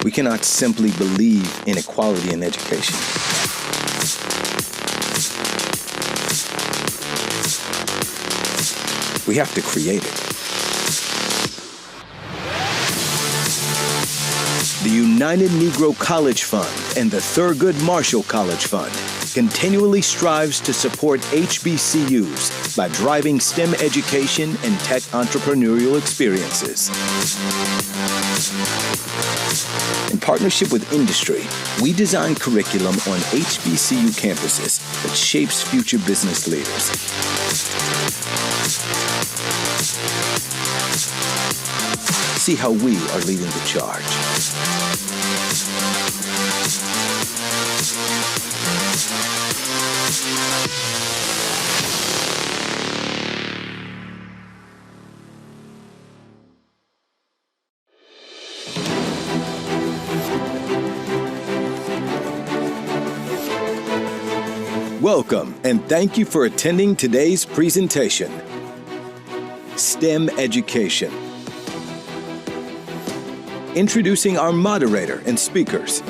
We cannot simply believe in equality in education. We have to create it. The United Negro College Fund and the Thurgood Marshall College Fund continually strives to support HBCUs by driving STEM education and tech entrepreneurial experiences. In partnership with industry, we design curriculum on HBCU campuses that shapes future business leaders. See how we are leading the charge. Welcome, and thank you for attending today's presentation, STEM Education. Introducing our moderator and speakers.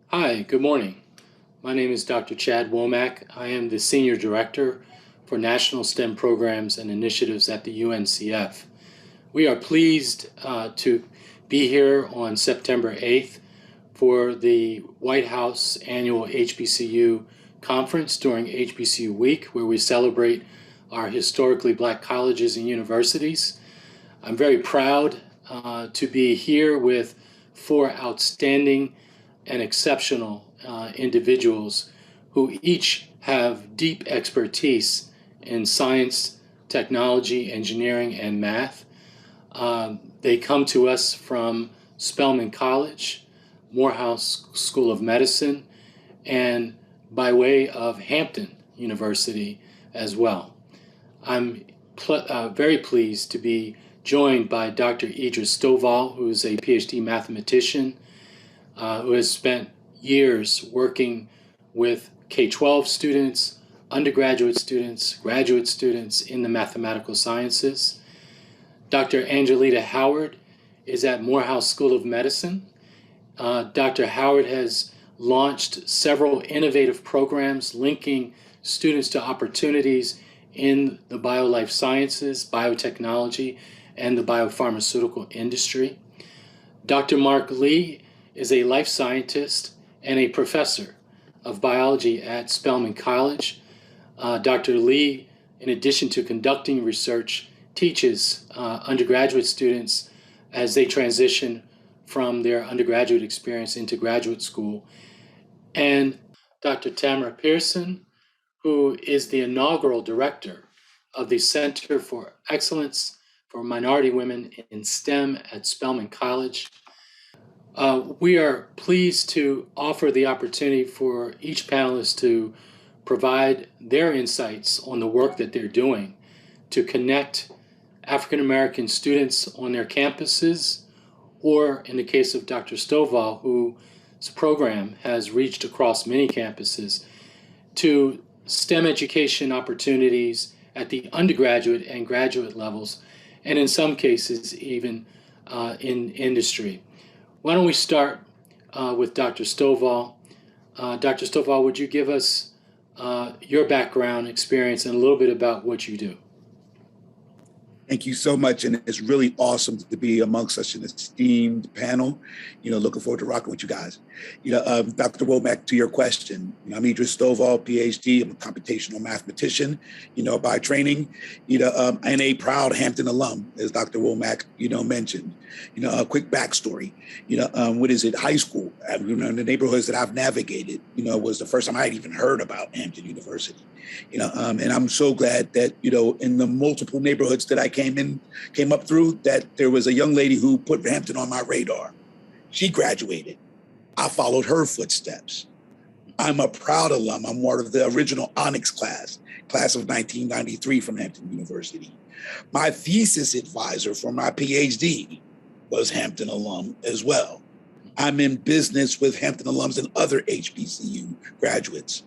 Hi, good morning. My name is Dr. Chad Womack. I am the Senior Director for National STEM Programs and Initiatives at the UNCF. We are pleased to be here on September 8th for the White House annual HBCU conference during HBCU Week, where we celebrate our historically Black colleges and universities. I'm very proud to be here with four outstanding and exceptional individuals who each have deep expertise in science, technology, engineering, and math. They come to us from Spelman College, Morehouse School of Medicine, and by way of Hampton University as well. I'm very pleased to be joined by Dr. Idris Stovall, who is a PhD mathematician, who has spent years working with K-12 students, undergraduate students, graduate students in the mathematical sciences. Dr. Angelita Howard is at Morehouse School of Medicine. Dr. Howard has launched several innovative programs linking students to opportunities in the biolife sciences, biotechnology, and the biopharmaceutical industry. Dr. Mark Lee is a life scientist and a professor of biology at Spelman College. Dr. Lee, in addition to conducting research, teaches undergraduate students as they transition from their undergraduate experience into graduate school. And Dr. Tamara Pearson, who is the inaugural director of the Center for Excellence for Minority Women in STEM at Spelman College. We are pleased to offer the opportunity for each panelist to provide their insights on the work that they're doing to connect African American students on their campuses, or in the case of Dr. Stovall, whose program has reached across many campuses, to STEM education opportunities at the undergraduate and graduate levels, and in some cases even in industry. Why don't we start with Dr. Stovall. Dr. Stovall, would you give us your background, experience, and a little bit about what you do? Thank you so much, and it's really awesome to be amongst such an esteemed panel. Looking forward to rocking with you guys. Dr. Womack, to your question, I'm Idris Stovall, PhD. I'm a computational mathematician, by training, and a proud Hampton alum, as Dr. Womack, mentioned. A quick backstory. High school, in the neighborhoods that I've navigated, was the first time I had even heard about Hampton University. And I'm so glad that, in the multiple neighborhoods that I came up through, that there was a young lady who put Hampton on my radar. She graduated. I followed her footsteps. I'm a proud alum. I'm part of the original Onyx class class of 1993 from Hampton University. My thesis advisor for my PhD was Hampton alum as well. I'm in business with Hampton alums and other HBCU graduates.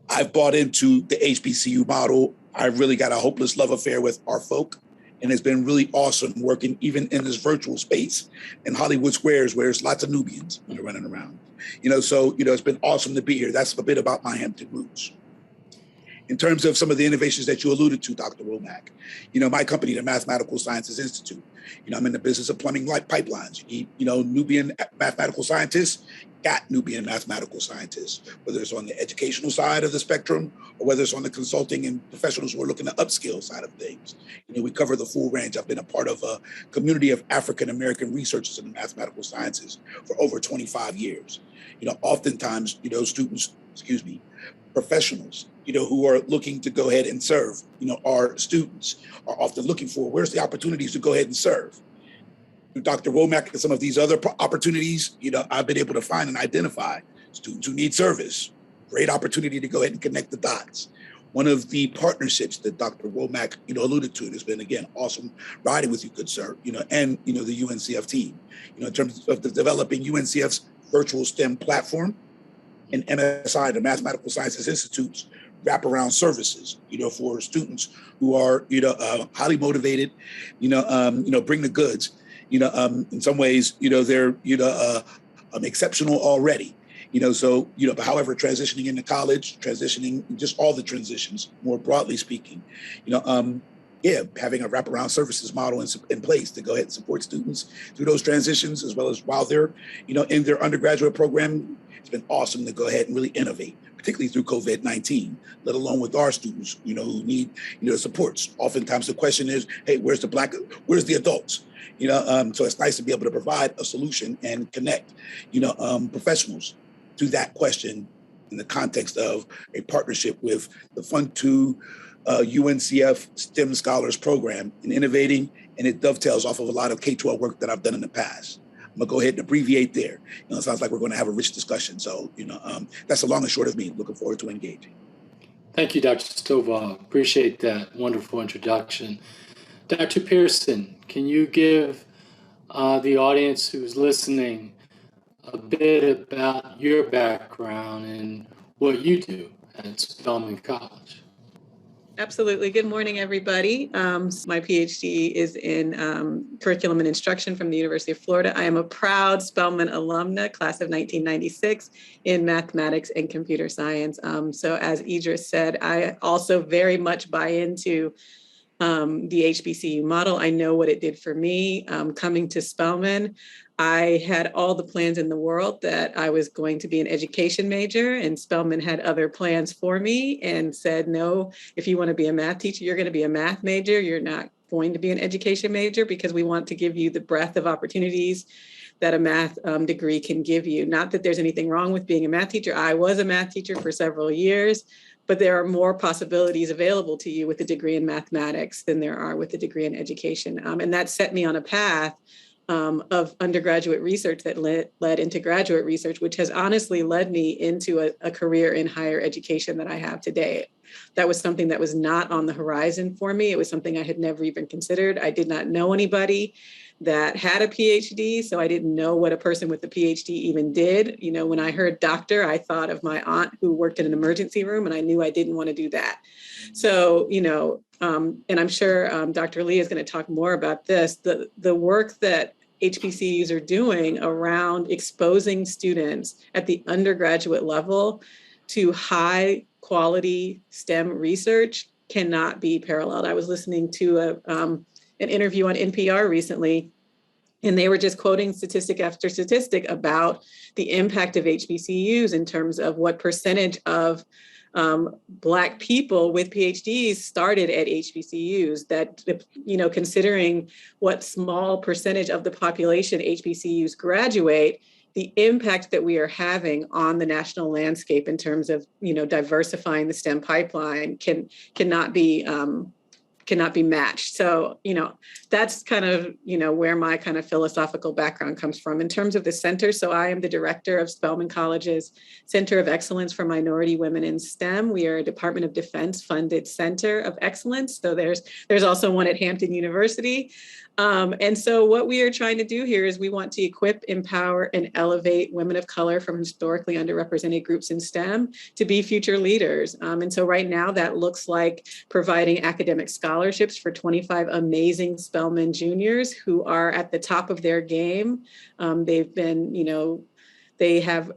I've bought into the HBCU model. I really got a hopeless love affair with our folk, and it's been really awesome working even in this virtual space in Hollywood Squares where there's lots of Nubians running around. So it's been awesome to be here. That's a bit about my Hampton roots. In terms of some of the innovations that you alluded to, Dr. Womack, my company, the Mathematical Sciences Institute, I'm in the business of plumbing like pipelines. You need, Nubian mathematical scientists, got Nubian mathematical scientists, whether it's on the educational side of the spectrum or whether it's on the consulting and professionals who are looking to upskill side of things. We cover the full range. I've been a part of a community of African-American researchers in the mathematical sciences for over 25 years. Oftentimes, students, professionals, who are looking to go ahead and serve, our students are often looking for where's the opportunities to go ahead and serve. Through Dr. Womack and some of these other opportunities, I've been able to find and identify students who need service. Great opportunity to go ahead and connect the dots. One of the partnerships that Dr. Womack, alluded to, has been, again, awesome riding with you, good sir, and, the UNCF team, in terms of developing UNCF's virtual STEM platform and MSI, the Mathematical Sciences Institute's wraparound services, for students who are, highly motivated, bring the goods, in some ways, they're, exceptional already, but however, transitioning into college, transitioning, just all the transitions, more broadly speaking, having a wraparound services model in place to go ahead and support students through those transitions, as well as while they're, in their undergraduate program. It's been awesome to go ahead and really innovate, particularly through COVID-19, let alone with our students, who need, supports. Oftentimes the question is, hey, where's the adults? So it's nice to be able to provide a solution and connect, professionals to that question in the context of a partnership with the Fund 2 UNCF STEM Scholars Program in innovating, and it dovetails off of a lot of K-12 work that I've done in the past. I'm gonna go ahead and abbreviate there. It sounds like we're gonna have a rich discussion. So, that's the long and short of me. Looking forward to engaging. Thank you, Dr. Stovall. Appreciate that wonderful introduction. Dr. Pearson, can you give the audience who's listening a bit about your background and what you do at Spelman College? Absolutely. Good morning, everybody. My PhD is in curriculum and instruction from the University of Florida. I am a proud Spelman alumna, class of 1996, in mathematics and computer science. So as Idris said, I also very much buy into the HBCU model. I know what it did for me coming to Spelman. I had all the plans in the world that I was going to be an education major, and Spelman had other plans for me and said, no, if you want to be a math teacher, you're going to be a math major. You're not going to be an education major, because we want to give you the breadth of opportunities that a math degree can give you. Not that there's anything wrong with being a math teacher. I was a math teacher for several years, but there are more possibilities available to you with a degree in mathematics than there are with a degree in education. And that set me on a path of undergraduate research that led into graduate research, which has honestly led me into a career in higher education that I have today. That was something that was not on the horizon for me. It was something I had never even considered. I did not know anybody that had a PhD, so I didn't know what a person with a PhD even did. When I heard doctor, I thought of my aunt who worked in an emergency room, and I knew I didn't want to do that. So, and I'm sure Dr. Lee is going to talk more about this, the work that HBCUs are doing around exposing students at the undergraduate level to high quality STEM research cannot be paralleled. I was listening to an interview on NPR recently, and they were just quoting statistic after statistic about the impact of HBCUs in terms of what percentage of Black people with PhDs started at HBCUs, that, considering what small percentage of the population HBCUs graduate, the impact that we are having on the national landscape in terms of, diversifying the STEM pipeline cannot be cannot be matched. So, that's kind of, where my kind of philosophical background comes from. In terms of the center, so I am the director of Spelman College's Center of Excellence for Minority Women in STEM. We are a Department of Defense funded Center of Excellence. So there's also one at Hampton University. And so what we are trying to do here is we want to equip, empower, and elevate women of color from historically underrepresented groups in STEM to be future leaders. And so right now that looks like providing academic scholarships for 25 amazing Spelman juniors who are at the top of their game. They've been, they have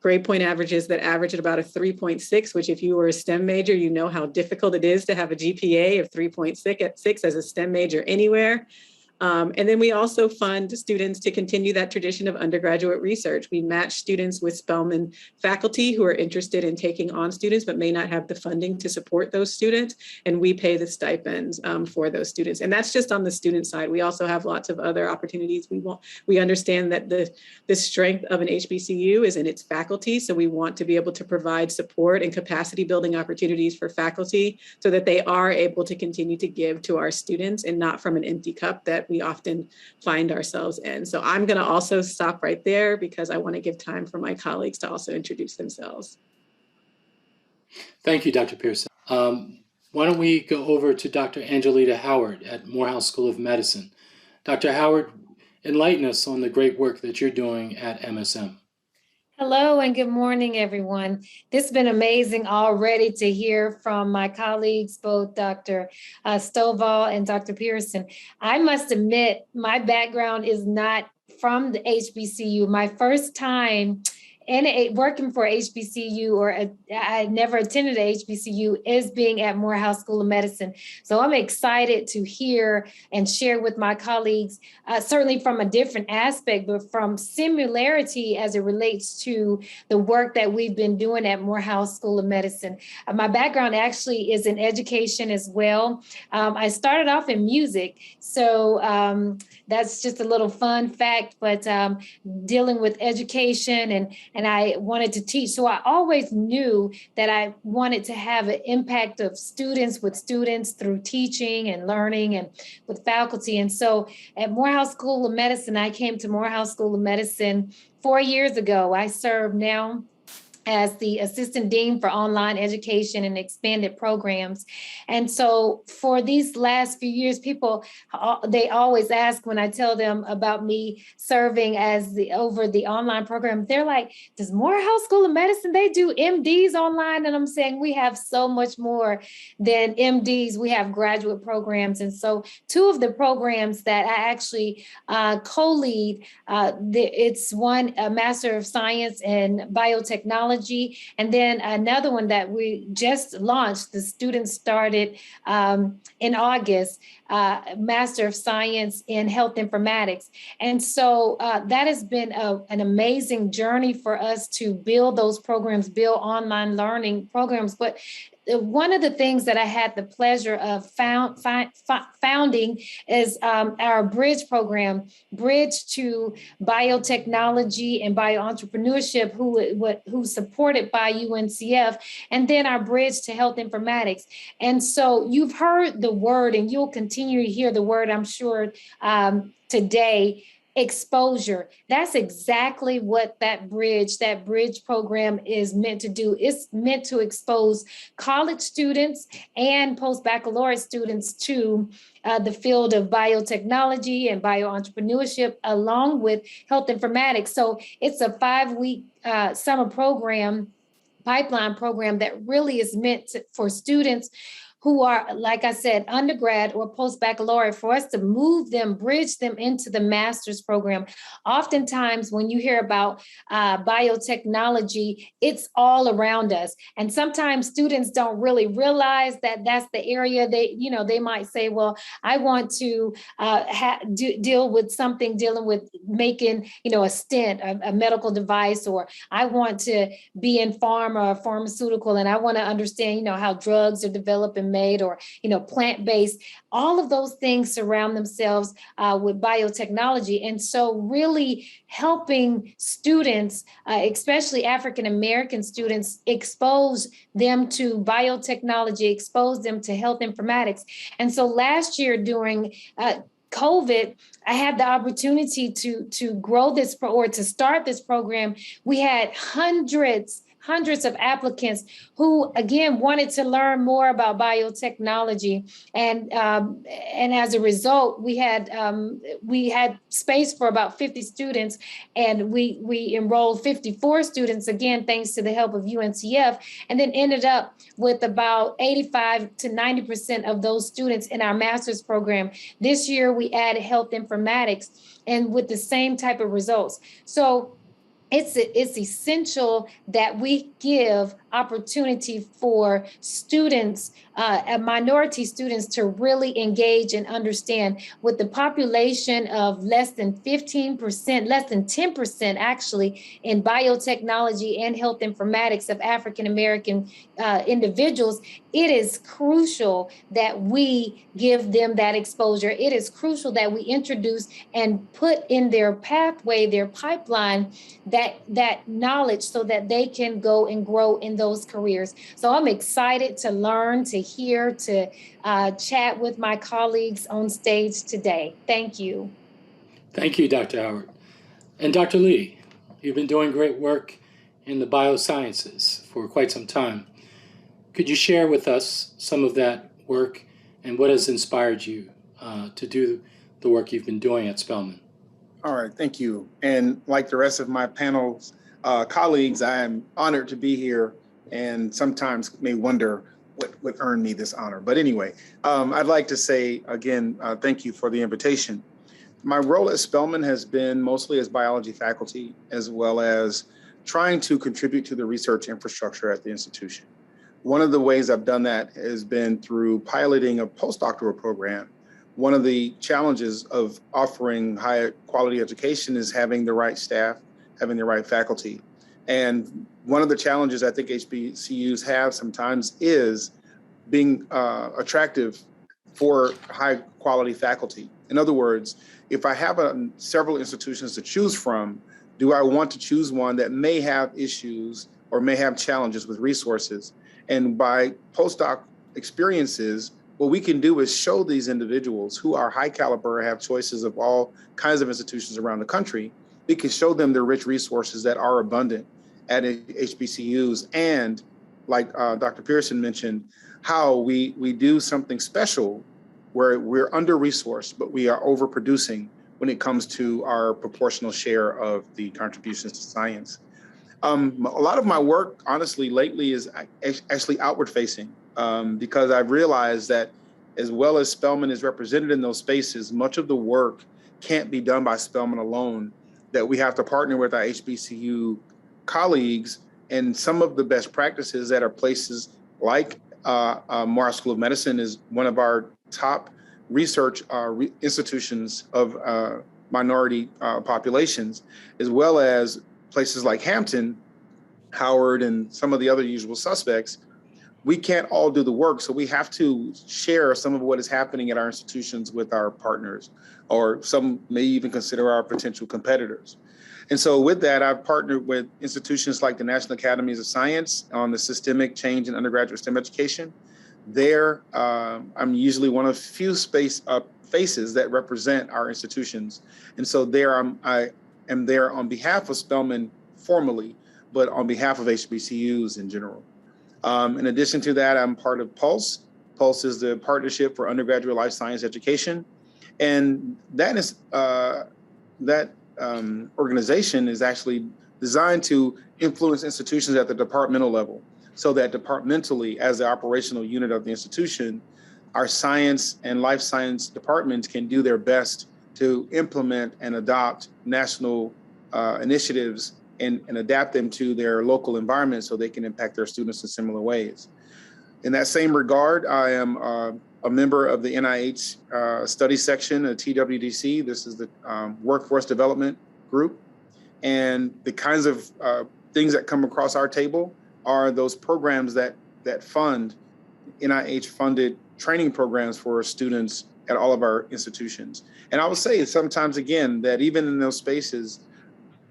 grade point averages that average at about a 3.6, which if you were a STEM major, you know how difficult it is to have a GPA of 3.6 as a STEM major anywhere. And then we also fund students to continue that tradition of undergraduate research. We match students with Spelman faculty who are interested in taking on students, but may not have the funding to support those students. And we pay the stipends for those students. And that's just on the student side. We also have lots of other opportunities. We understand that the strength of an HBCU is in its faculty. So we want to be able to provide support and capacity building opportunities for faculty so that they are able to continue to give to our students and not from an empty cup that we often find ourselves in. So I'm going to also stop right there because I want to give time for my colleagues to also introduce themselves. Thank you, Dr. Pearson. Why don't we go over to Dr. Angelita Howard at Morehouse School of Medicine. Dr. Howard, enlighten us on the great work that you're doing at MSM. Hello and good morning, everyone. This has been amazing already to hear from my colleagues, both Dr. Stovall and Dr. Pearson. I must admit, my background is not from the HBCU. My first time working for HBCU, or I never attended a HBCU, is being at Morehouse School of Medicine. So I'm excited to hear and share with my colleagues, certainly from a different aspect, but from similarity as it relates to the work that we've been doing at Morehouse School of Medicine. My background actually is in education as well. I started off in music, so that's just a little fun fact, but dealing with education and I wanted to teach. So I always knew that I wanted to have an impact of students with students through teaching and learning and with faculty. And so at Morehouse School of Medicine, I came to Morehouse School of Medicine 4 years ago. I serve now as the Assistant Dean for Online Education and Expanded Programs. And so for these last few years, people, they always ask when I tell them about me serving as over the online program, they're like, does Morehouse School of Medicine, they do MDs online? And I'm saying we have so much more than MDs. We have graduate programs. And so two of the programs that I actually co-lead, it's one, a Master of Science in Biotechnology, and then another one that we just launched, the students started in August, Master of Science in Health Informatics. And so that has been an amazing journey for us to build those programs, build online learning programs. But one of the things that I had the pleasure of founding is our Bridge program, Bridge to Biotechnology and Bioentrepreneurship, who's supported by UNCF, and then our Bridge to Health Informatics. And so you've heard the word, and you'll continue to hear the word, I'm sure, today, exposure. That's exactly what that bridge program is meant to do. It's meant to expose college students and post-baccalaureate students to the field of biotechnology and bioentrepreneurship, along with health informatics. So it's a 5-week summer program, pipeline program that really is meant for students who are, like I said, undergrad or post-baccalaureate, for us to move them, bridge them into the master's program. Oftentimes, when you hear about biotechnology, it's all around us. And sometimes students don't really realize that that's the area they might say, well, I want to deal with something dealing with making, a stent, a medical device, or I want to be in pharma or pharmaceutical, and I want to understand, how drugs are developed and made or, plant-based. All of those things surround themselves with biotechnology. And so really helping students, especially African-American students, expose them to biotechnology, expose them to health informatics. And so last year during COVID, I had the opportunity to grow this or to start this program. We had hundreds of applicants who, again, wanted to learn more about biotechnology. And as a result, we had space for about 50 students, and we enrolled 54 students, again, thanks to the help of UNCF, and then ended up with about 85 to 90% of those students in our master's program. This year, we added health informatics, and with the same type of results. So it's essential that we give opportunity for students, minority students, to really engage and understand. With the population of less than 15%, less than 10% actually, in biotechnology and health informatics of African-American individuals, it is crucial that we give them that exposure. It is crucial that we introduce and put in their pathway, their pipeline, that knowledge so that they can go and grow in those careers. So I'm excited to learn, to hear, to chat with my colleagues on stage today. Thank you. Thank you, Dr. Howard. And Dr. Lee, you've been doing great work in the biosciences for quite some time. Could you share with us some of that work and what has inspired you to do the work you've been doing at Spelman? All right, thank you. And like the rest of my panel's colleagues, I am honored to be here and sometimes may wonder what earned me this honor. But anyway, I'd like to say again, thank you for the invitation. My role at Spelman has been mostly as biology faculty, as well as trying to contribute to the research infrastructure at the institution. One of the ways I've done that has been through piloting a postdoctoral program. One of the challenges of offering high quality education is having the right staff, having the right faculty. And one of the challenges I think HBCUs have sometimes is being attractive for high quality faculty. In other words, if I have several institutions to choose from, do I want to choose one that may have issues or may have challenges with resources? And by postdoc experiences, what we can do is show these individuals who are high caliber, have choices of all kinds of institutions around the country. We can show them the rich resources that are abundant at HBCUs, and like Dr. Pearson mentioned, how we do something special where we're under-resourced, but we are overproducing when it comes to our proportional share of the contributions to science. A lot of my work, honestly, lately is actually outward-facing because I've realized that as well as Spelman is represented in those spaces, much of the work can't be done by Spelman alone, that we have to partner with our HBCU colleagues and some of the best practices that are places like Moore School of Medicine is one of our top research institutions of minority populations, as well as places like Hampton, Howard, and some of the other usual suspects. We can't all do the work, so we have to share some of what is happening at our institutions with our partners, or some may even consider our potential competitors. And so with that, I've partnered with institutions like the National Academies of Science on the systemic change in undergraduate STEM education. There, I'm usually one of few faces that represent our institutions. And so there, I am there on behalf of Spelman formally, but on behalf of HBCUs in general. In addition to that, I'm part of PULSE. PULSE is the Partnership for Undergraduate Life Science Education. And that is organization is actually designed to influence institutions at the departmental level, so that departmentally, as the operational unit of the institution, our science and life science departments can do their best to implement and adopt national initiatives and adapt them to their local environment so they can impact their students in similar ways. In that same regard, I am a member of the NIH study section of TWDC. This is the Workforce Development Group. And the kinds of things that come across our table are those programs that fund NIH-funded training programs for students at all of our institutions. And I would say sometimes, again, that even in those spaces,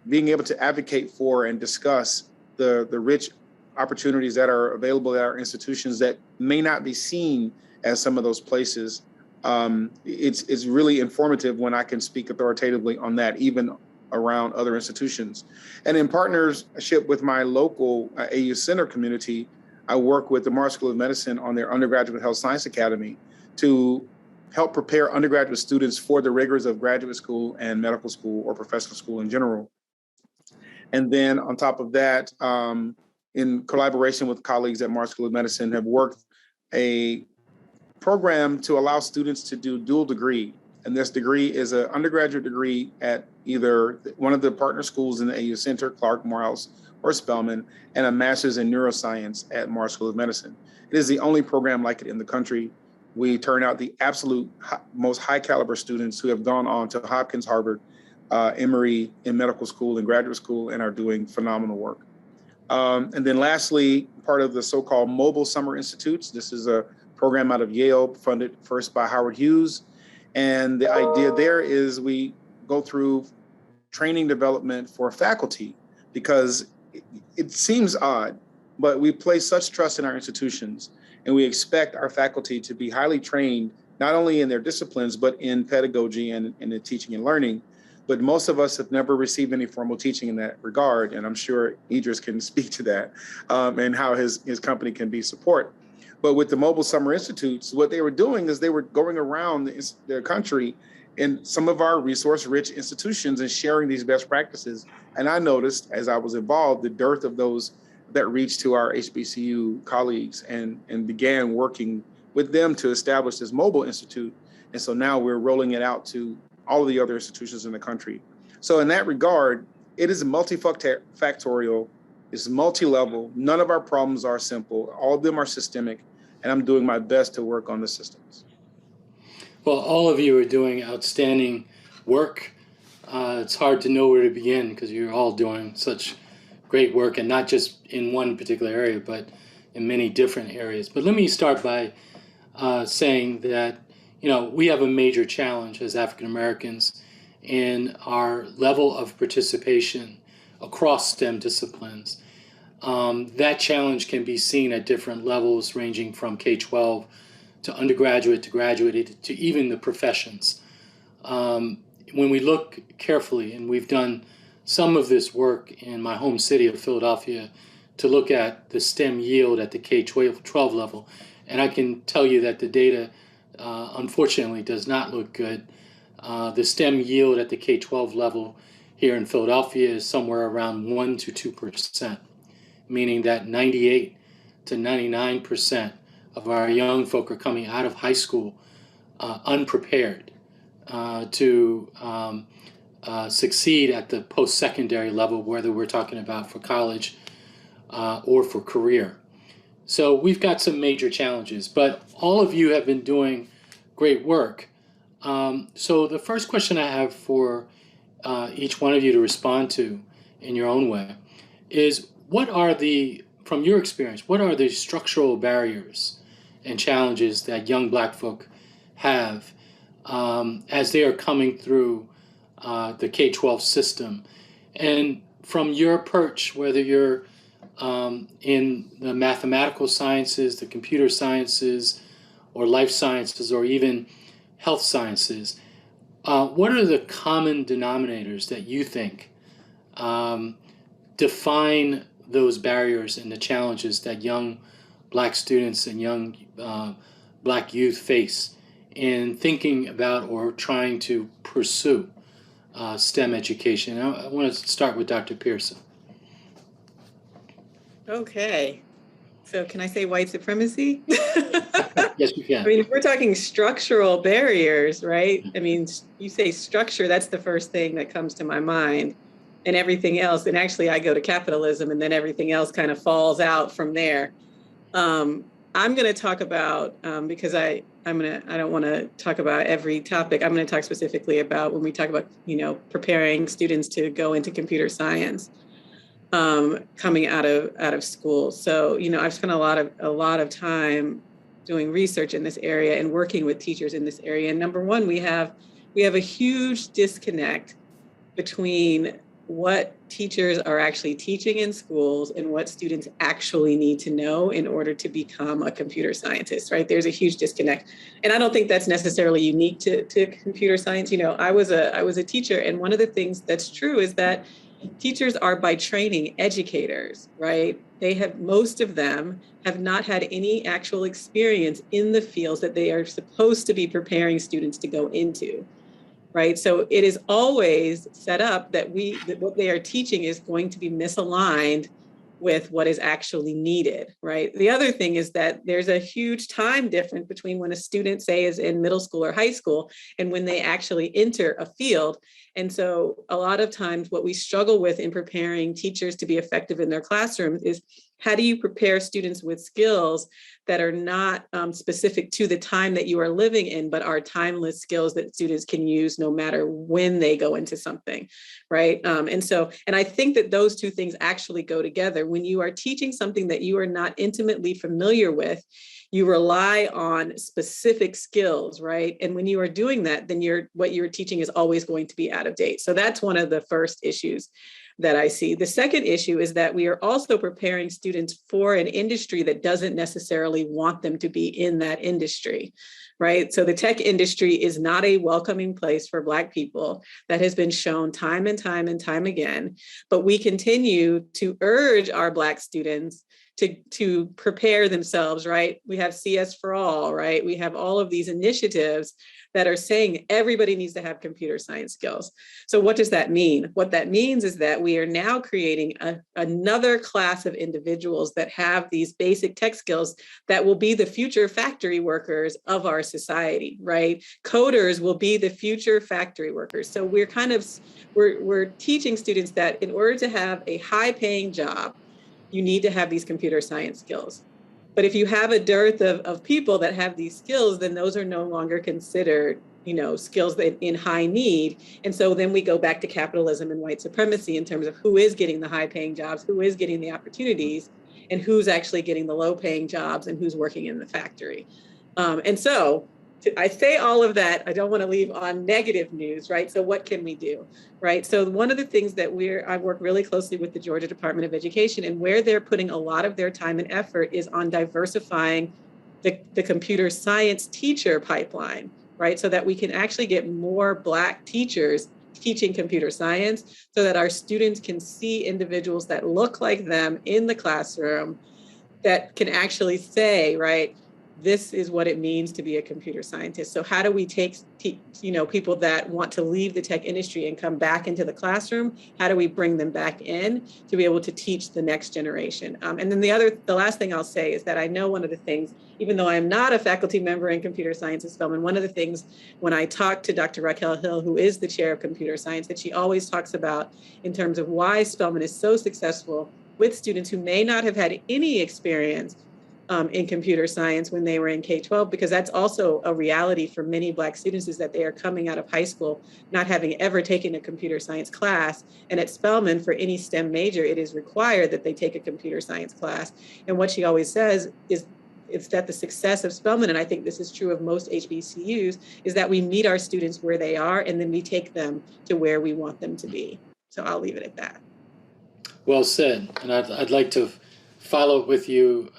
being able to advocate for and discuss the rich opportunities that are available at our institutions that may not be seen as some of those places, it's really informative when I can speak authoritatively on that, even around other institutions. And in partnership with my local AU Center community, I work with the Mars School of Medicine on their Undergraduate Health Science Academy to help prepare undergraduate students for the rigors of graduate school and medical school or professional school in general. And then on top of that, in collaboration with colleagues at Mars School of Medicine, have worked a program to allow students to do dual degree. And this degree is an undergraduate degree at either one of the partner schools in the AU Center, Clark, Morehouse, or Spelman, and a master's in neuroscience at Mars School of Medicine. It is the only program like it in the country. We turn out the absolute most high caliber students who have gone on to Hopkins, Harvard, Emory in medical school and graduate school, and are doing phenomenal work. And then lastly, part of the so-called Mobile Summer Institutes. This is a program out of Yale, funded first by Howard Hughes. And the idea there is we go through training development for faculty, because it seems odd, but we place such trust in our institutions, and we expect our faculty to be highly trained, not only in their disciplines, but in pedagogy and in teaching and learning. But most of us have never received any formal teaching in that regard. And I'm sure Idris can speak to that and how his company can be support. But with the Mobile Summer Institutes, what they were doing is they were going around the country in some of our resource-rich institutions and sharing these best practices. And I noticed, as I was involved, the dearth of those that reached to our HBCU colleagues and began working with them to establish this Mobile Institute. And so now we're rolling it out to all of the other institutions in the country. So in that regard, it is multifactorial, it's multi-level. None of our problems are simple. All of them are systemic, and I'm doing my best to work on the systems. Well, all of you are doing outstanding work. It's hard to know where to begin because you're all doing such great work, and not just in one particular area, but in many different areas. But let me start by saying that we have a major challenge as African Americans in our level of participation across STEM disciplines. That challenge can be seen at different levels, ranging from K-12 to undergraduate to graduate to even the professions. When we look carefully, and we've done some of this work in my home city of Philadelphia to look at the STEM yield at the K-12 level, and I can tell you that the data unfortunately does not look good. The STEM yield at the K-12 level here in Philadelphia is somewhere around 1 to 2%, meaning that 98 to 99% of our young folk are coming out of high school unprepared to succeed at the post-secondary level, whether we're talking about for college or for career. So we've got some major challenges, but all of you have been doing great work. So the first question I have for each one of you to respond to in your own way is, from your experience, what are the structural barriers and challenges that young Black folk have as they are coming through the K-12 system? And from your perch, whether you're in the mathematical sciences, the computer sciences, or life sciences, or even health sciences, what are the common denominators that you think define those barriers and the challenges that young Black students and young Black youth face in thinking about or trying to pursue STEM education? I want to start with Dr. Pearson. Okay. So can I say white supremacy? Yes, you can. I mean, if we're talking structural barriers, right? I mean, you say structure, that's the first thing that comes to my mind, and everything else. And actually, I go to capitalism, and then everything else kind of falls out from there. I'm going to talk about, because I don't want to talk about every topic. I'm going to talk specifically about when we talk about, preparing students to go into computer science. Coming out of school. So, I've spent a lot of time doing research in this area and working with teachers in this area. And number one, we have a huge disconnect between what teachers are actually teaching in schools and what students actually need to know in order to become a computer scientist, right? There's a huge disconnect. And I don't think that's necessarily unique to computer science. You know, I was a teacher, and one of the things that's true is that teachers are by training educators, right? Most of them have not had any actual experience in the fields that they are supposed to be preparing students to go into. Right. So it is always set up that what they are teaching is going to be misaligned with what is actually needed. Right. The other thing is that there's a huge time difference between when a student, say, is in middle school or high school and when they actually enter a field. And so a lot of times what we struggle with in preparing teachers to be effective in their classrooms is, how do you prepare students with skills that are not specific to the time that you are living in, but are timeless skills that students can use no matter when they go into something, right? And I think that those two things actually go together. When you are teaching something that you are not intimately familiar with, you rely on specific skills, right? And when you are doing that, then what you're teaching is always going to be out of date. So that's one of the first issues that I see. The second issue is that we are also preparing students for an industry that doesn't necessarily want them to be in that industry, right? So the tech industry is not a welcoming place for Black people. That has been shown time and time and time again. But we continue to urge our Black students to prepare themselves, right? We have CS for All, right? We have all of these initiatives that are saying everybody needs to have computer science skills. So what does that mean? What that means is that we are now creating another class of individuals that have these basic tech skills that will be the future factory workers of our society, right? Coders will be the future factory workers. So we're teaching students that in order to have a high-paying job, you need to have these computer science skills. But if you have a dearth of people that have these skills, then those are no longer considered, skills that in high need. And so then we go back to capitalism and white supremacy in terms of who is getting the high paying jobs, who is getting the opportunities, and who's actually getting the low paying jobs and who's working in the factory. And so I say all of that, I don't want to leave on negative news, right? So what can we do, right? So one of the things that I work really closely with the Georgia Department of Education, and where they're putting a lot of their time and effort is on diversifying the computer science teacher pipeline, right? So that we can actually get more Black teachers teaching computer science so that our students can see individuals that look like them in the classroom that can actually say, right, this is what it means to be a computer scientist. So how do we take, people that want to leave the tech industry and come back into the classroom? How do we bring them back in to be able to teach the next generation? And then the last thing I'll say is that I know one of the things, even though I'm not a faculty member in computer science at Spelman, one of the things when I talk to Dr. Raquel Hill, who is the chair of computer science, that she always talks about in terms of why Spelman is so successful with students who may not have had any experience in computer science when they were in K-12, because that's also a reality for many Black students, is that they are coming out of high school not having ever taken a computer science class. And at Spelman, for any STEM major, it is required that they take a computer science class. And what she always says is that the success of Spelman, and I think this is true of most HBCUs, is that we meet our students where they are and then we take them to where we want them to be. So I'll leave it at that. Well said. And I'd like to follow up with you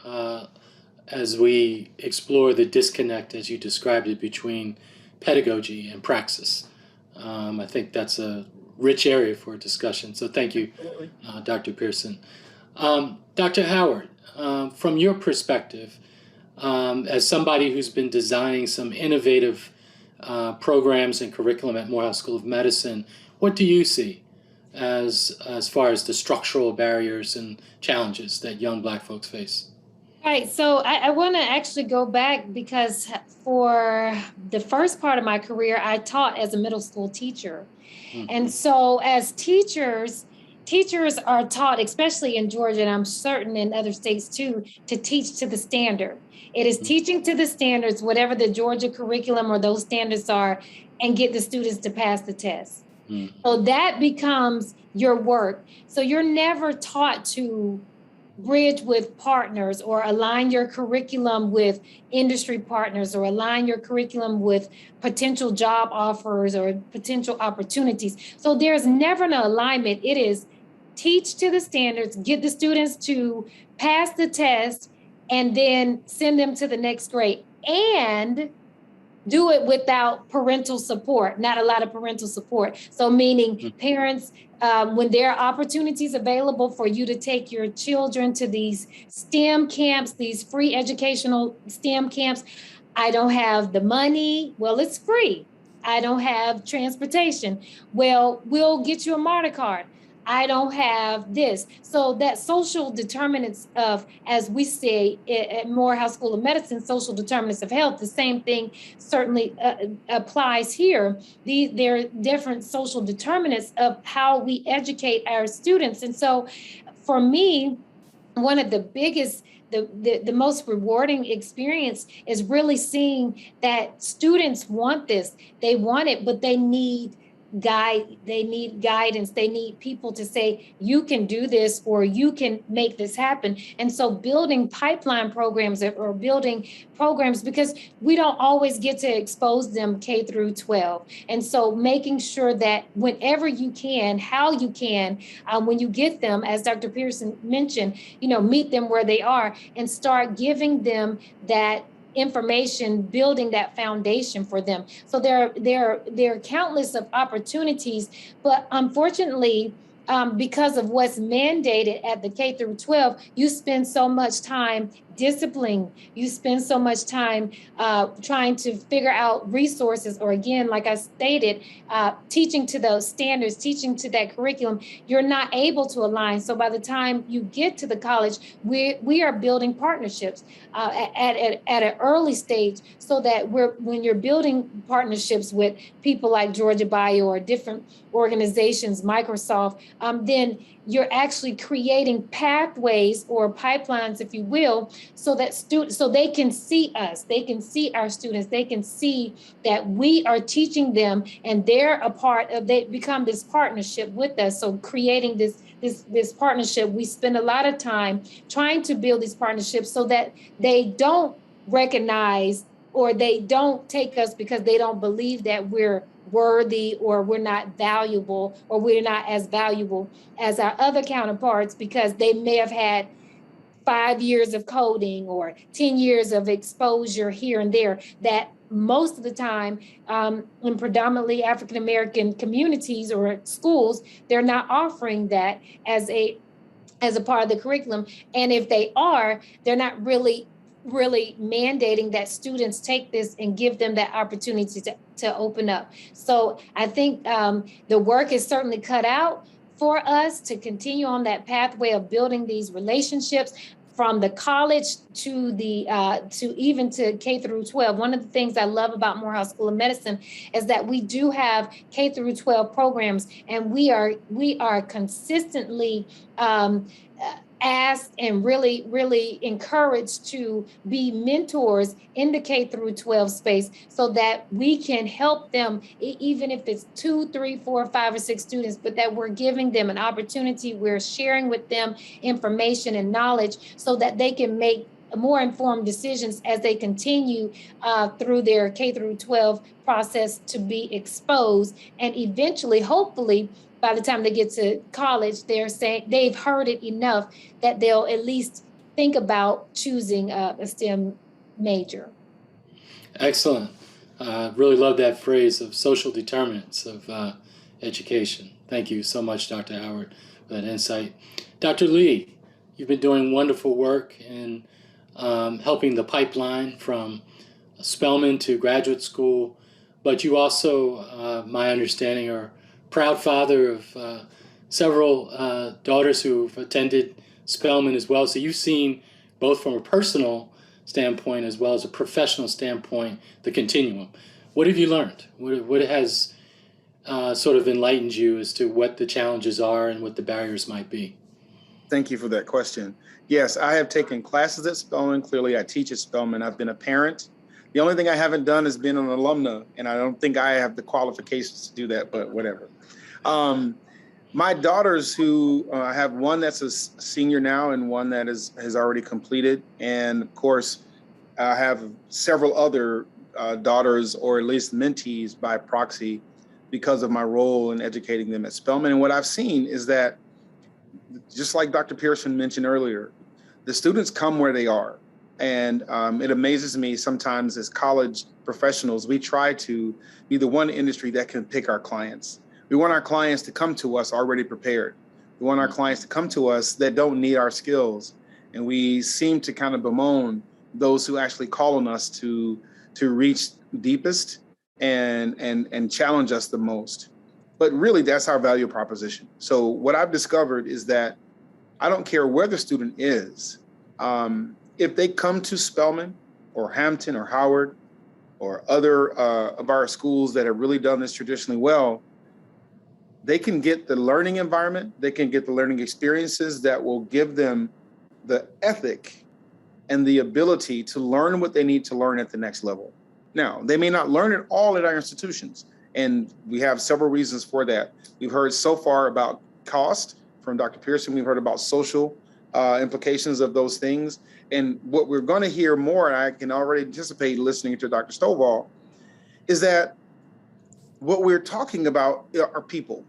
as we explore the disconnect, as you described it, between pedagogy and praxis. I think that's a rich area for a discussion. So thank you, Dr. Pearson. Dr. Howard, from your perspective, as somebody who's been designing some innovative programs and curriculum at Morehouse School of Medicine, what do you see as far as the structural barriers and challenges that young Black folks face? All right, so I want to actually go back, because for the first part of my career, I taught as a middle school teacher. Mm-hmm. And so as teachers are taught, especially in Georgia, and I'm certain in other states too, to teach to the standard. It is teaching to the standards, whatever the Georgia curriculum or those standards are, and get the students to pass the test. Mm-hmm. So that becomes your work. So you're never taught to bridge with partners or align your curriculum with industry partners or align your curriculum with potential job offers or potential opportunities. So there's never an alignment. It is teach to the standards, get the students to pass the test, and then send them to the next grade. And do it without parental support, not a lot of parental support. So meaning parents, when there are opportunities available for you to take your children to these STEM camps, these free educational STEM camps, I don't have the money. Well, it's free. I don't have transportation. Well, we'll get you a MARTA card. I don't have this. So that social determinants of, as we say at Morehouse School of Medicine, social determinants of health, the same thing certainly applies here. There are different social determinants of how we educate our students. And so for me, one of the biggest, the most rewarding experience is really seeing that students want this. They want it, but they need guidance. They need people to say, you can do this or you can make this happen. And so building pipeline programs or building programs, because we don't always get to expose them K through 12. And so making sure that whenever you can, how you can, when you get them, as Dr. Pearson mentioned, meet them where they are and start giving them that information, building that foundation for them. So there are countless of opportunities, but unfortunately, because of what's mandated at the K through 12, you spend so much time disciplining, you spend so much time trying to figure out resources, or again, like I stated, teaching to those standards, teaching to that curriculum, you're not able to align. So by the time you get to the college, we are building partnerships at an early stage, so that when you're building partnerships with people like Georgia Bio or different organizations, Microsoft, then you're actually creating pathways or pipelines, if you will, so that so they can see us, they can see our students, they can see that we are teaching them, and they're a part of, they become this partnership with us. So creating this partnership, we spend a lot of time trying to build these partnerships so that they don't recognize or they don't take us because they don't believe that we're worthy or we're not valuable or we're not as valuable as our other counterparts because they may have had 5 years of coding or 10 years of exposure here and there, that most of the time in predominantly African-American communities or schools, they're not offering that as a part of the curriculum. And if they are, they're not really mandating that students take this and give them that opportunity to open up. So I think the work is certainly cut out for us to continue on that pathway of building these relationships from the college to the to even to K through 12. One of the things I love about Morehouse School of Medicine is that we do have K through 12 programs, and we are consistently asked and really encouraged to be mentors in the K through 12 space, so that we can help them, even if it's 2, 3, 4, 5, or 6 students, but that we're giving them an opportunity. We're sharing with them information and knowledge so that they can make more informed decisions as they continue through their K through 12 process to be exposed, and eventually, hopefully, by the time they get to college, they're saying they've heard it enough that they'll at least think about choosing a STEM major. Excellent. Really love that phrase of social determinants of education. Thank you so much, Dr. Howard, for that insight. Dr. Lee, you've been doing wonderful work in helping the pipeline from Spelman to graduate school, but you also, my understanding, are proud father of several daughters who've attended Spelman as well. So you've seen, both from a personal standpoint as well as a professional standpoint, the continuum. What have you learned? What has sort of enlightened you as to what the challenges are and what the barriers might be? Thank you for that question. Yes, I have taken classes at Spelman. Clearly, I teach at Spelman. I've been a parent. The only thing I haven't done is been an alumna, and I don't think I have the qualifications to do that, but whatever. My daughters, who I have one that's a senior now and one that has already completed. And of course, I have several other daughters, or at least mentees by proxy, because of my role in educating them at Spelman. And what I've seen is that, just like Dr. Pearson mentioned earlier, the students come where they are. And it amazes me sometimes as college professionals, we try to be the one industry that can pick our clients. We want our clients to come to us already prepared. We want our clients to come to us that don't need our skills. And we seem to kind of bemoan those who actually call on us to reach deepest and challenge us the most. But really, that's our value proposition. So what I've discovered is that I don't care where the student is. If they come to Spelman or Hampton or Howard or other of our schools that have really done this traditionally well, they can get the learning environment, they can get the learning experiences that will give them the ethic and the ability to learn what they need to learn at the next level. Now, they may not learn it all at our institutions, and we have several reasons for that. We've heard so far about cost from Dr. Pearson. We've heard about social implications of those things. And what we're going to hear more, and I can already anticipate listening to Dr. Stovall, is that what we're talking about are people.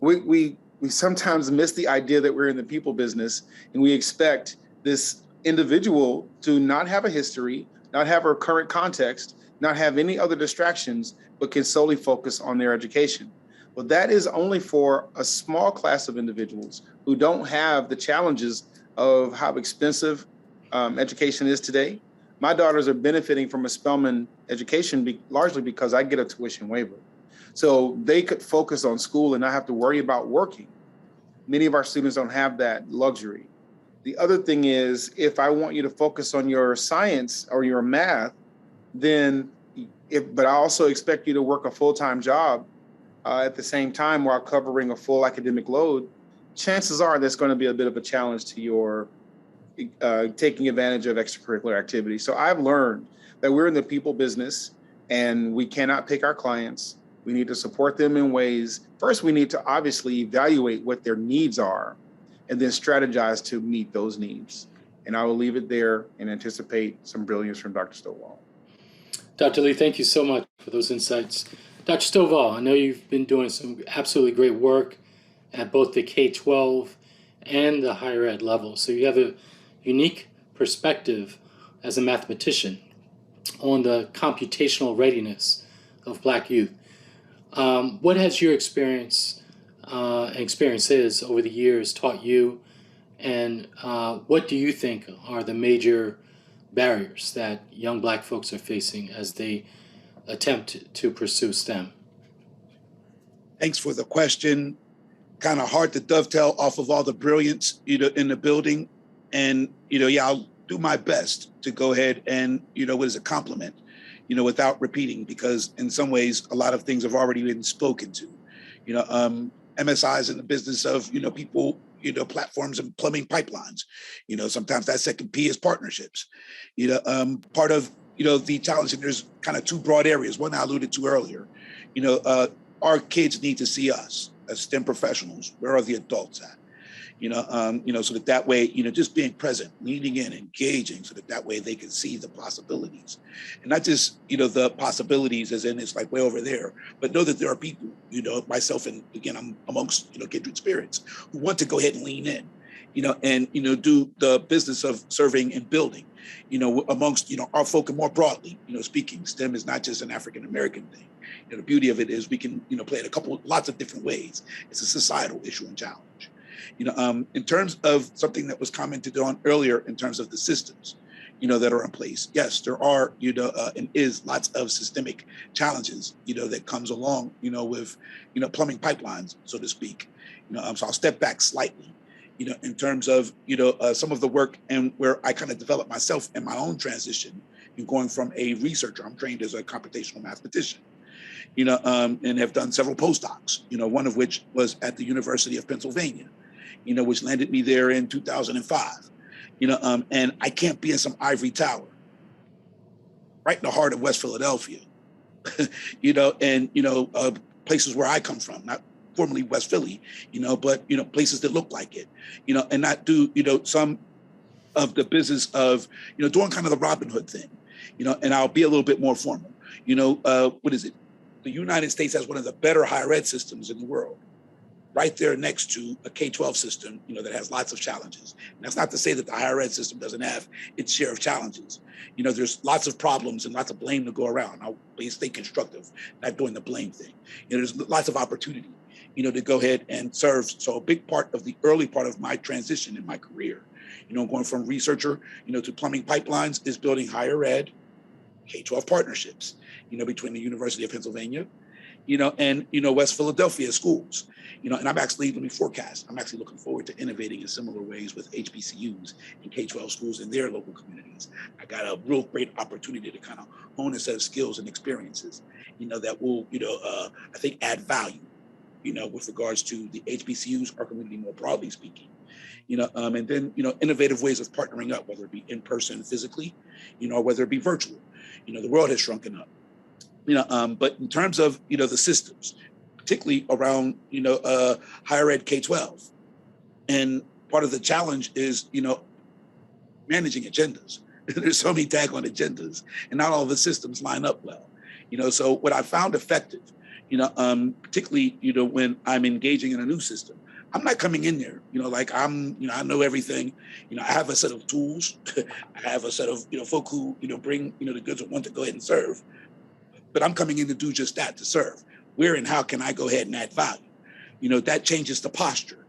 We sometimes miss the idea that we're in the people business, and we expect this individual to not have a history, not have a current context, not have any other distractions, but can solely focus on their education. Well, that is only for a small class of individuals who don't have the challenges of how expensive education is today. My daughters are benefiting from a Spelman education largely because I get a tuition waiver. So they could focus on school and not have to worry about working. Many of our students don't have that luxury. The other thing is, if I want you to focus on your science or your math, then, but I also expect you to work a full-time job at the same time while covering a full academic load, chances are that's going to be a bit of a challenge to your taking advantage of extracurricular activities. So I've learned that we're in the people business and we cannot pick our clients. We need to support them in ways. First, we need to obviously evaluate what their needs are and then strategize to meet those needs. And I will leave it there and anticipate some brilliance from Dr. Stovall. Dr. Lee, thank you so much for those insights. Dr. Stovall, I know you've been doing some absolutely great work at both the K-12 and the higher ed level. So you have a unique perspective as a mathematician on the computational readiness of Black youth. What has your experiences over the years taught you, and what do you think are the major barriers that young Black folks are facing as they attempt to pursue STEM? Thanks for the question. Kind of hard to dovetail off of all the brilliance, in the building. And, I'll do my best to go ahead and, what is a compliment, without repeating, because in some ways, a lot of things have already been spoken to. MSI is in the business of, people, platforms and plumbing pipelines. Sometimes that second P is partnerships. Part of, the challenge, and there's kind of two broad areas. One I alluded to earlier, our kids need to see us as STEM professionals. Where are the adults at? So that way, just being present, leaning in, engaging, so that way they can see the possibilities. And not just, the possibilities as in it's like way over there, but know that there are people, myself, and again, I'm amongst, kindred spirits who want to go ahead and lean in, and, do the business of serving and building, amongst, our folk, and more broadly, speaking. STEM is not just an African-American thing. The beauty of it is we can, play it lots of different ways. It's a societal issue and challenge. In terms of something that was commented on earlier, in terms of the systems, that are in place, yes, there are, and is lots of systemic challenges, that comes along, with, plumbing pipelines, so to speak. So I'll step back slightly, in terms of, some of the work and where I kind of developed myself in my own transition in going from a researcher. I'm trained as a computational mathematician, and have done several postdocs, one of which was at the University of Pennsylvania, which landed me there in 2005. And I can't be in some ivory tower right in the heart of West Philadelphia, and, places where I come from, not formerly West Philly, but, places that look like it, and not do, some of the business of, doing kind of the Robin Hood thing, and I'll be a little bit more formal. What is it? The United States has one of the better higher ed systems in the world, right there next to a K-12 system, that has lots of challenges. And that's not to say that the higher ed system doesn't have its share of challenges. There's lots of problems and lots of blame to go around. I'll please stay constructive, not doing the blame thing. There's lots of opportunity, to go ahead and serve. So a big part of the early part of my transition in my career, going from researcher, to plumbing pipelines, is building higher ed K-12 partnerships, between the University of Pennsylvania, and, West Philadelphia schools, and I'm actually, let me forecast, I'm actually looking forward to innovating in similar ways with HBCUs and K-12 schools in their local communities. I got a real great opportunity to kind of hone a set of skills and experiences, that will, I think add value, with regards to the HBCUs, our community more broadly speaking. And then, innovative ways of partnering up, whether it be in person physically, or whether it be virtual. The world has shrunken up. But in terms of, the systems, particularly around, higher ed K-12. And part of the challenge is, managing agendas. There's so many daggone agendas and not all the systems line up well. So what I found effective, particularly, when I'm engaging in a new system, I'm not coming in there, like I'm, I know everything, I have a set of tools, I have a set of, folk who, bring, the goods and want to go ahead and serve. But I'm coming in to do just that, to serve. Where and how can I go ahead and add value? That changes the posture,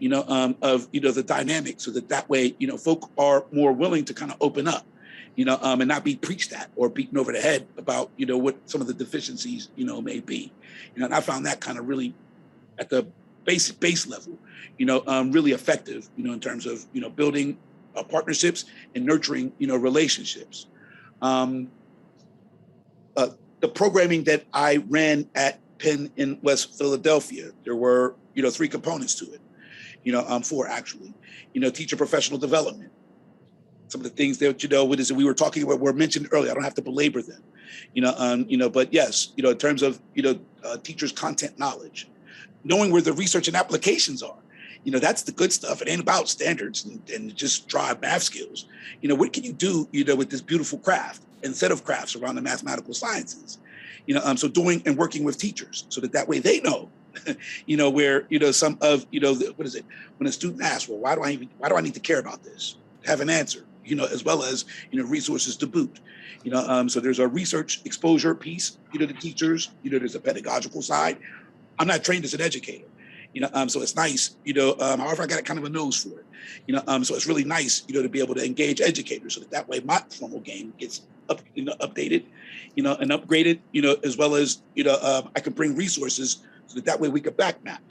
of, the dynamic, so that way, folk are more willing to kind of open up, and not be preached at or beaten over the head about, what some of the deficiencies, may be. And I found that kind of really at the base level, really effective, in terms of, building partnerships and nurturing, relationships. The programming that I ran at Penn in West Philadelphia, there were, 3 components to it, 4 actually, teacher professional development. Some of the things that, we were talking about were mentioned earlier. I don't have to belabor them, but yes, in terms of, teachers' content knowledge, knowing where the research and applications are, that's the good stuff. It ain't about standards and just dry math skills. What can you do, with this beautiful craft and set of crafts around the mathematical sciences? So doing and working with teachers so that way they know, where, some of, what is it? When a student asks, well, why do I need to care about this? Have an answer, as well as, resources to boot. So there's a research exposure piece, to teachers, there's a pedagogical side. I'm not trained as an educator, so it's nice, however, I got kind of a nose for it, so it's really nice, to be able to engage educators so that way my formal game gets updated, and upgraded, as well as, I could bring resources so that way we could back map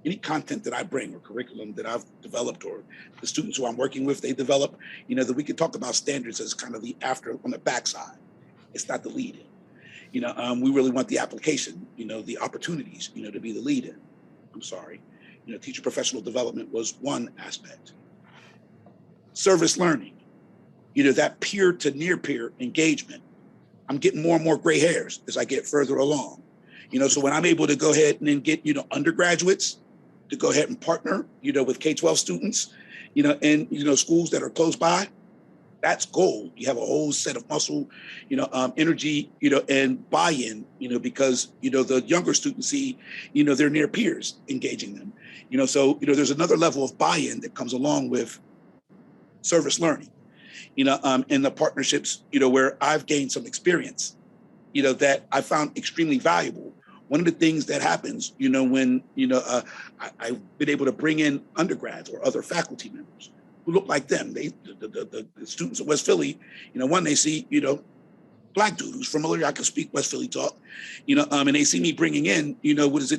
any content that I bring or curriculum that I've developed or the students who I'm working with, they develop, that we could talk about standards as kind of the after on the backside. It's not the lead in. We really want the application, the opportunities, to be the lead in. I'm sorry. Teacher professional development was one aspect. Service learning, that peer to near peer engagement. I'm getting more and more gray hairs as I get further along. So when I'm able to go ahead and then get, undergraduates to go ahead and partner, with K-12 students, and, schools that are close by, that's gold. You have a whole set of muscle, energy, and buy-in, because, the younger students see, their near peers engaging them, so, there's another level of buy-in that comes along with service learning, and the partnerships, where I've gained some experience, that I found extremely valuable. One of the things that happens, when, I've been able to bring in undergrads or other faculty members who look like them. The students at West Philly, one, they see, Black dude who's familiar, I can speak West Philly talk, and they see me bringing in,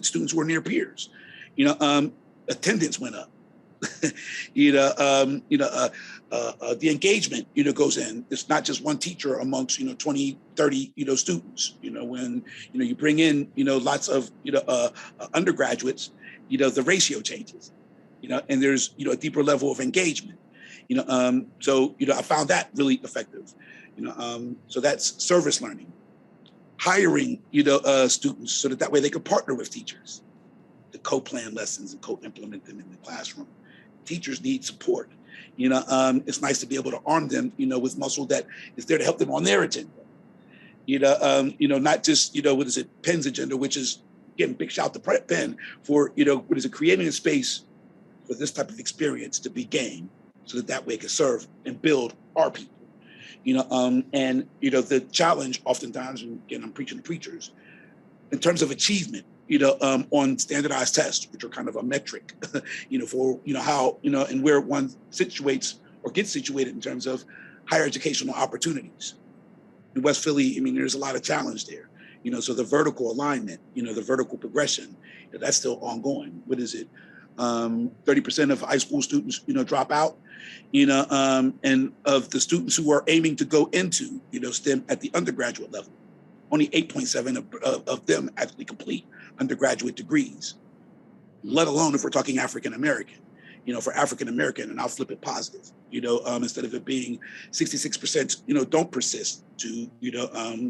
students who are near peers, attendance went up. The engagement, goes in. It's not just one teacher amongst, 20, 30, students, when, you bring in, lots of, undergraduates, the ratio changes, and there's, a deeper level of engagement, so, I found that really effective, so that's service learning, hiring, students so that way they could partner with teachers, co-plan lessons and co-implement them in the classroom. Teachers need support. It's nice to be able to arm them, with muscle that is there to help them on their agenda. Not just, Penn's agenda, which is, again, big shout to Penn for, creating a space for this type of experience to be gained so that way it can serve and build our people. The challenge oftentimes, and again, I'm preaching to preachers, in terms of achievement, on standardized tests, which are kind of a metric, for, how, and where one situates or gets situated in terms of higher educational opportunities. In West Philly, there's a lot of challenge there. So the vertical alignment, the vertical progression, that's still ongoing. What is it? 30% of high school students, drop out, and of the students who are aiming to go into, STEM at the undergraduate level, only 8.7 of them actually complete undergraduate degrees, let alone if we're talking African-American. For African-American, and I'll flip it positive, instead of it being 66%, don't persist to,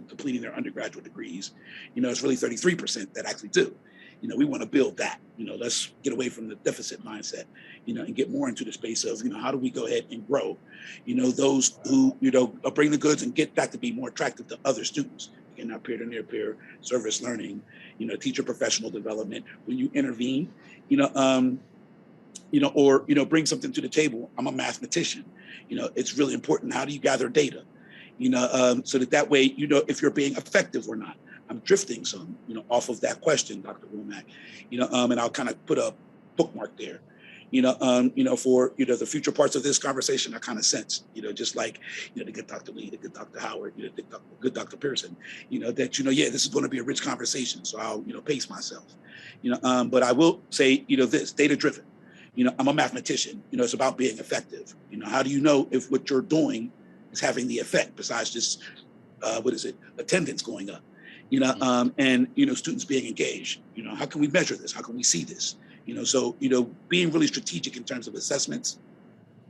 completing their undergraduate degrees, it's really 33% that actually do. We want to build that, let's get away from the deficit mindset, and get more into the space of, how do we go ahead and grow, those who, bring the goods and get that to be more attractive to other students. Again, now peer to near peer service learning, teacher professional development, when you intervene, or, bring something to the table. I'm a mathematician. It's really important. How do you gather data? So that way, if you're being effective or not. I'm drifting some, off of that question, Dr. Womack, and I'll kind of put a bookmark there, for, the future parts of this conversation, I kind of sense, just like, the good Dr. Lee, the good Dr. Howard, the good Dr. Pearson, that, this is going to be a rich conversation. So I'll, pace myself, but I will say, this data driven. I'm a mathematician, it's about being effective. How do you know if what you're doing is having the effect besides just, attendance going up, and, students being engaged, how can we measure this? How can we see this? So, being really strategic in terms of assessments,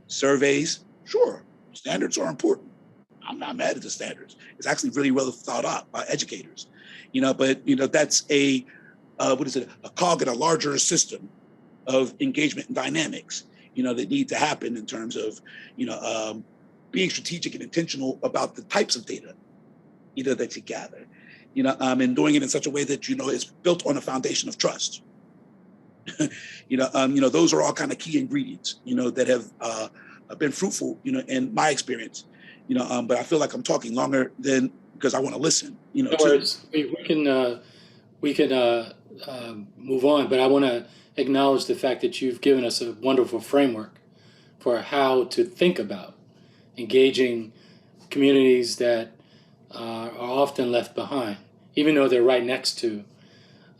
surveys, sure, standards are important. I'm not mad at the standards. It's actually really well thought out by educators, but, that's a cog in a larger system of engagement and dynamics, that need to happen in terms of, being strategic and intentional about the types of data, that you gather, and doing it in such a way that, it's built on a foundation of trust. Those are all kind of key ingredients, that have been fruitful, in my experience, but I feel like I'm talking longer than because I want to listen, No worries. We can move on, but I want to acknowledge the fact that you've given us a wonderful framework for how to think about engaging communities that are often left behind, even though they're right next to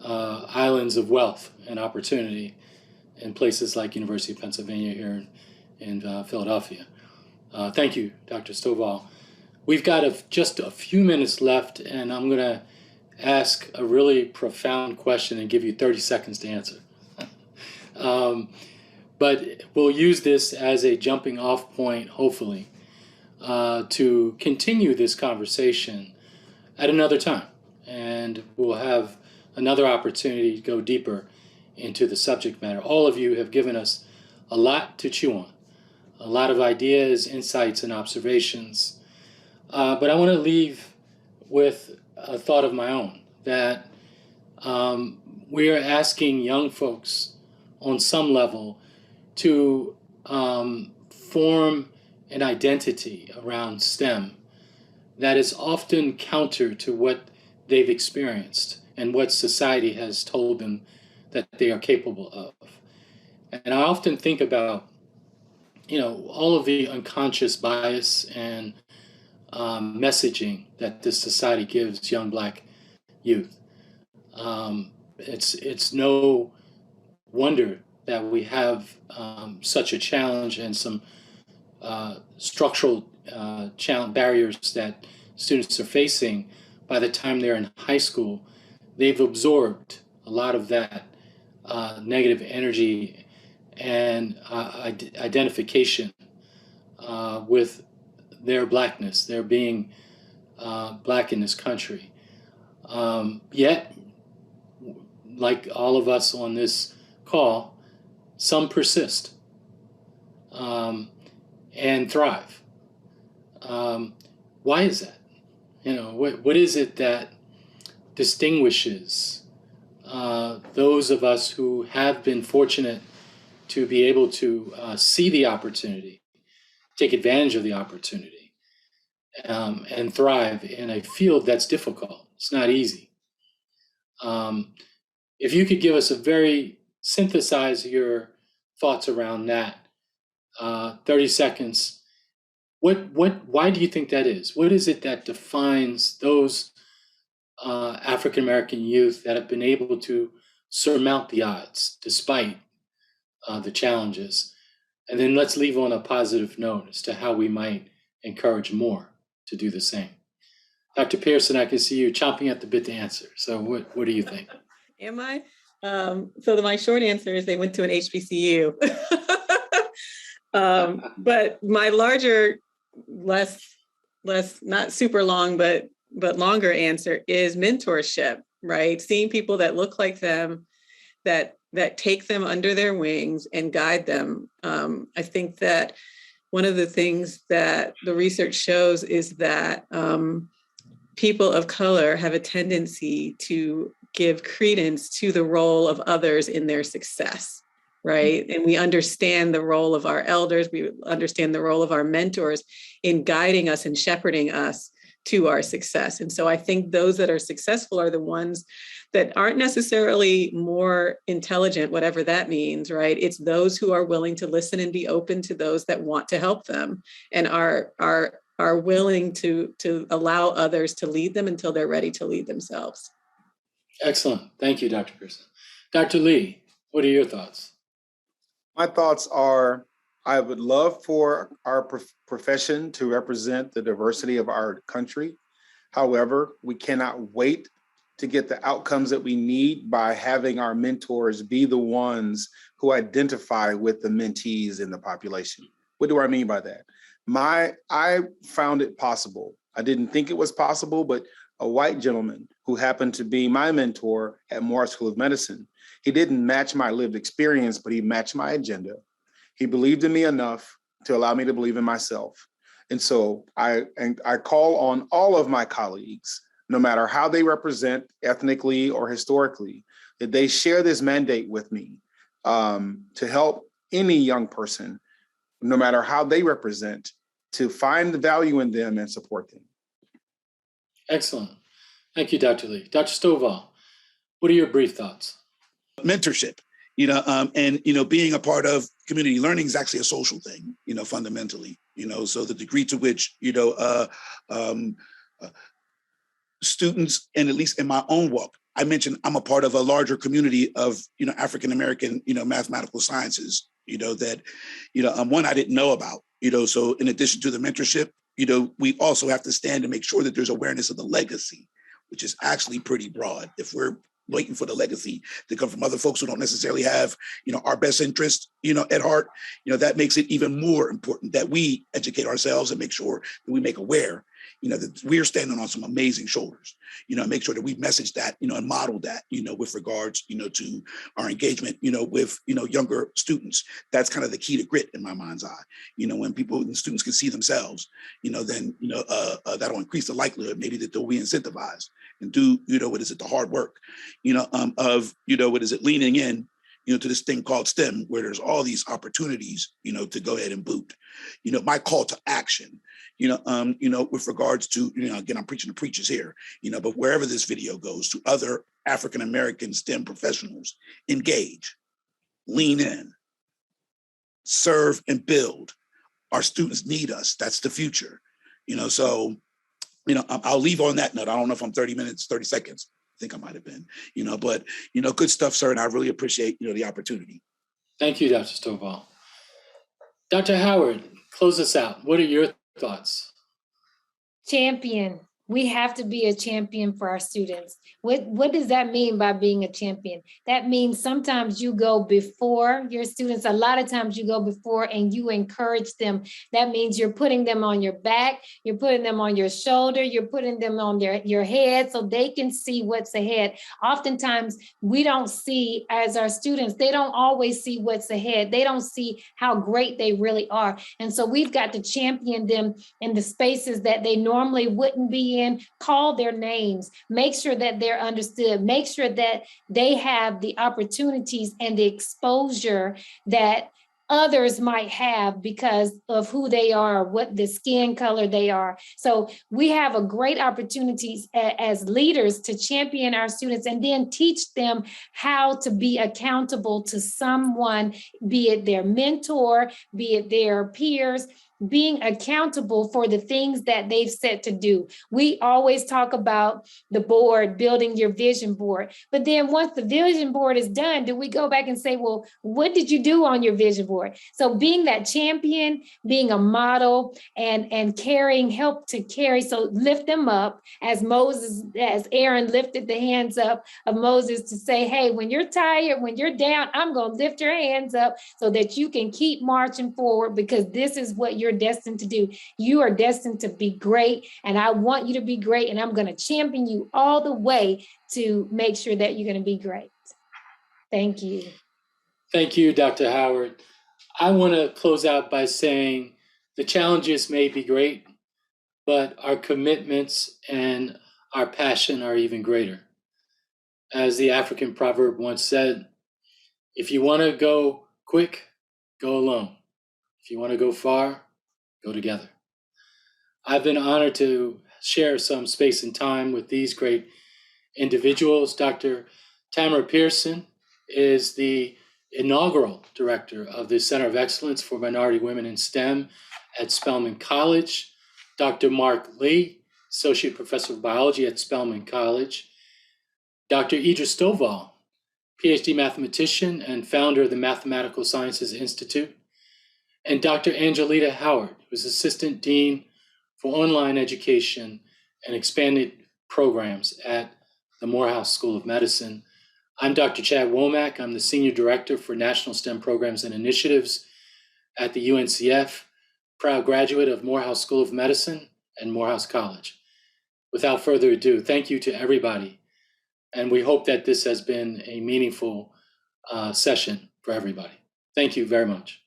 islands of wealth and opportunity in places like University of Pennsylvania here in Philadelphia. Thank you, Dr. Stovall. We've got just a few minutes left, and I'm going to ask a really profound question and give you 30 seconds to answer. But we'll use this as a jumping off point, hopefully, to continue this conversation at another time. And we'll have another opportunity to go deeper into the subject matter. All of you have given us a lot to chew on, a lot of ideas, insights, and observations. But I want to leave with a thought of my own, that we are asking young folks on some level to form an identity around STEM that is often counter to what they've experienced and what society has told them that they are capable of. And I often think about, all of the unconscious bias and messaging that this society gives young Black youth. It's no wonder that we have such a challenge and some structural barriers that students are facing. By the time they're in high school, they've absorbed a lot of that negative energy and identification with their Blackness, their being Black in this country. Yet, like all of us on this call, some persist and thrive. Why is that? What is it that distinguishes those of us who have been fortunate to be able to see the opportunity, take advantage of the opportunity, and thrive in a field that's difficult? It's not easy. If you could give us synthesize your thoughts around that, 30 seconds, why do you think that is? What is it that defines those African-American youth that have been able to surmount the odds despite the challenges? And then let's leave on a positive note as to how we might encourage more to do the same. Dr. Pearson, I can see you chomping at the bit to answer. So what do you think? Am I? So my short answer is they went to an HBCU. But my larger, less not super long, but longer answer is mentorship, right? Seeing people that look like them, that take them under their wings and guide them. I think that one of the things that the research shows is that people of color have a tendency to give credence to the role of others in their success, right? And we understand the role of our elders, we understand the role of our mentors in guiding us and shepherding us to our success. And so I think those that are successful are the ones that aren't necessarily more intelligent, whatever that means, right? It's those who are willing to listen and be open to those that want to help them and are willing to allow others to lead them until they're ready to lead themselves. Excellent. Thank you, Dr. Pearson. Dr. Lee, what are your thoughts? My thoughts are, I would love for our profession to represent the diversity of our country. However, we cannot wait to get the outcomes that we need by having our mentors be the ones who identify with the mentees in the population. What do I mean by that? I found it possible. I didn't think it was possible, but a white gentleman who happened to be my mentor at Moore School of Medicine, he didn't match my lived experience, but he matched my agenda. He believed in me enough to allow me to believe in myself. And so I call on all of my colleagues, no matter how they represent ethnically or historically, that they share this mandate with me to help any young person, no matter how they represent, to find the value in them and support them. Excellent. Thank you, Dr. Lee. Dr. Stovall, what are your brief thoughts? Mentorship, and being a part of community learning is actually a social thing, fundamentally, so the degree to which, students, and at least in my own walk, I mentioned I'm a part of a larger community of, African-American, mathematical sciences, that, one I didn't know about, so in addition to the mentorship, we also have to stand and make sure that there's awareness of the legacy, which is actually pretty broad. If we're waiting for the legacy to come from other folks who don't necessarily have, our best interest, at heart, that makes it even more important that we educate ourselves and make sure that we make aware, that we're standing on some amazing shoulders, make sure that we message that, and model that, with regards, to our engagement, with, younger students. That's kind of the key to grit in my mind's eye. When people and students can see themselves, then, that'll increase the likelihood maybe that they'll be incentivized and do, the hard work, of, leaning in, to this thing called STEM, where there's all these opportunities, to go ahead and boot. My call to action, with regards to, again, I'm preaching to preachers here, but wherever this video goes to other African-American STEM professionals, engage, lean in, serve and build. Our students need us. That's the future, so, I'll leave on that note. I don't know if I'm 30 seconds. I think I might have been, but, good stuff, sir. And I really appreciate, the opportunity. Thank you, Dr. Stovall. Dr. Howard, close us out. What are your thoughts? Champion. We have to be a champion for our students. What does that mean by being a champion? That means sometimes you go before your students. A lot of times you go before and you encourage them. That means you're putting them on your back, you're putting them on your shoulder, you're putting them on your head so they can see what's ahead. Oftentimes we don't see, as our students, they don't always see what's ahead. They don't see how great they really are. And so we've got to champion them in the spaces that they normally wouldn't be in, call their names, make sure that they're understood, make sure that they have the opportunities and the exposure that others might have because of who they are, what the skin color they are. So we have a great opportunity as leaders to champion our students and then teach them how to be accountable to someone, be it their mentor, be it their peers, being accountable for the things that they've set to do. We always talk about the board, building your vision board. But then once the vision board is done, do we go back and say, well, what did you do on your vision board? So being that champion, being a model and carrying, help to carry, so lift them up as Aaron lifted the hands up of Moses to say, hey, when you're tired, when you're down, I'm going to lift your hands up so that you can keep marching forward because this is what you're destined to do. You are destined to be great, and I want you to be great, and I'm going to champion you all the way to make sure that you're going to be great. Thank you. Thank you, Dr. Howard. I want to close out by saying the challenges may be great, but our commitments and our passion are even greater. As the African proverb once said, if you want to go quick, go alone. If you want to go far, go together. I've been honored to share some space and time with these great individuals. Dr. Tamara Pearson is the inaugural director of the Center of Excellence for Minority Women in STEM at Spelman College. Dr. Mark Lee, Associate Professor of Biology at Spelman College. Dr. Idris Stovall, PhD mathematician and founder of the Mathematical Sciences Institute. And Dr. Angelita Howard, who's Assistant Dean for Online Education and Expanded Programs at the Morehouse School of Medicine. I'm Dr. Chad Womack. I'm the Senior Director for National STEM Programs and Initiatives at the UNCF, proud graduate of Morehouse School of Medicine and Morehouse College. Without further ado, thank you to everybody. And we hope that this has been a meaningful session for everybody. Thank you very much.